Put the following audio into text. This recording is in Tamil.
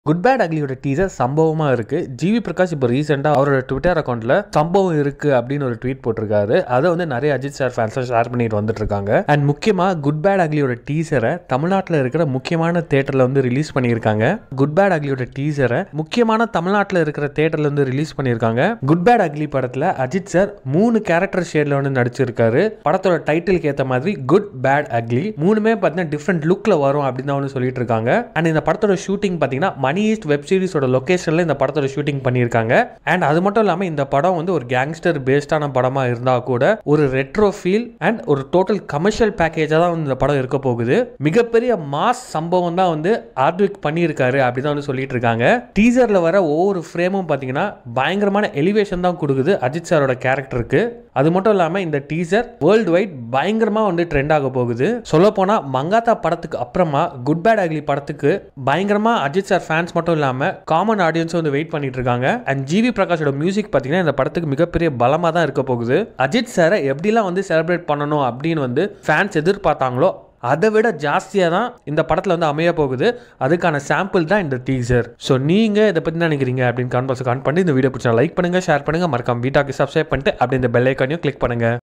குட் பேட் அக்லியோட டீசர் சம்பவமா இருக்கு. ஜிவி பிரகாஷ் இப்போ ரீசெண்டாக அவரோட ட்விட்டர் அக்கௌண்ட்ல சம்பவம் இருக்கு அப்படின்னு ஒரு ட்வீட் போட்டிருக்காரு. அதை வந்து நிறைய அஜித் சார் ஃபேன்ஸ் ஷேர் பண்ணிட்டு வந்துட்டு இருக்காங்க. அண்ட் முக்கியமா குட் பேட் அக்லியோட டீசரை தமிழ்நாட்டில் இருக்கிற முக்கியமான தியேட்டர்ல வந்து ரிலீஸ் பண்ணியிருக்காங்க. குட் பேட் அக்லியோட டீசரை முக்கியமான தமிழ்நாட்டில் இருக்கிற தியேட்டர்ல வந்து ரிலீஸ் பண்ணியிருக்காங்க. குட் பேட் அக்லி படத்துல அஜித் சார் 3 கேரக்டர் ஷேட்ல வந்து நடிச்சிருக்காரு. படத்தோட டைட்டிலுக்கு ஏற்ற மாதிரி குட் பேட் அக்லி மூணுமே பார்த்தீங்கன்னா டிஃப்ரெண்ட் லுக்ல வரும் அப்படின்னு தான் வந்து சொல்லிட்டு இருக்காங்க. அண்ட் இந்த படத்தோட ஷூட்டிங் பார்த்தீங்கன்னா மணி ஈஸ்ட் வெப் சீரிஸோட லொகேஷன்ல இந்த படத்தோட ஷூட்டிங் பண்ணியிருக்காங்க. அண்ட் அது மட்டும் இல்லாம இந்த படம் வந்து ஒரு கேங்ஸ்டர் பேஸ்டான படமா இருந்தா கூட ஒரு ரெட்ரோ ஃபீல் அண்ட் ஒரு டோட்டல் கமர்ஷியல் பேக்கேஜா தான் வந்து இந்த படம் இருக்க போகுது. மிகப்பெரிய மாஸ் சம்பவம் தான் வந்து ஆர்ட்விக் பண்ணியிருக்காரு அப்படிதான் வந்து சொல்லிட்டு இருக்காங்க. டீசர்ல வர ஒவ்வொரு ஃப்ரேமும் பாத்தீங்கன்னா பயங்கரமான எலிவேஷன் தான் கொடுக்குது அஜித் சாரோட கேரக்டருக்கு. அது மட்டும் இல்லாம இந்த டீசர் வேர்ல்டு வைட் பயங்கரமா வந்து ட்ரெண்ட் ஆக போகுது. சொல்ல போனா மங்காத்தா படத்துக்கு அப்புறமா குட் பேட் அக்லி படத்துக்கு பயங்கரமா அஜித் சார் ஃபேன்ஸ் மட்டும் இல்லாம காமன் ஆடியன்ஸ் வந்து வெயிட் பண்ணிட்டு இருக்காங்க. அண்ட் ஜிவி பிரகாஷோட மியூசிக் பாத்தீங்கன்னா இந்த படத்துக்கு மிகப்பெரிய பலமா தான் இருக்க போகுது. அஜித் சாரை எப்படிலாம் வந்து செலிப்ரேட் பண்ணணும் அப்படின்னு வந்து ஃபேன்ஸ் எதிர்பார்த்தாங்களோ அதை விட ஜாஸ்தியா தான் இந்த படத்துல வந்து அமைய போகுது. அதுக்கான சாம்பிள் தான் இந்த டீசர். ஸோ நீங்க இதை பத்தி நினைக்கிறீங்க அப்படின்னு கமெண்ட் பண்ணி இந்த வீடியோ பிடிச்சா லைக் பண்ணுங்க, ஷேர் பண்ணுங்க, மறக்காம வீட்டாக்கு சப்ஸ்கிரைப் பண்ணிட்டு அப்படி இந்த பெல் ஐக்கானையும் கிளிக் பண்ணுங்க.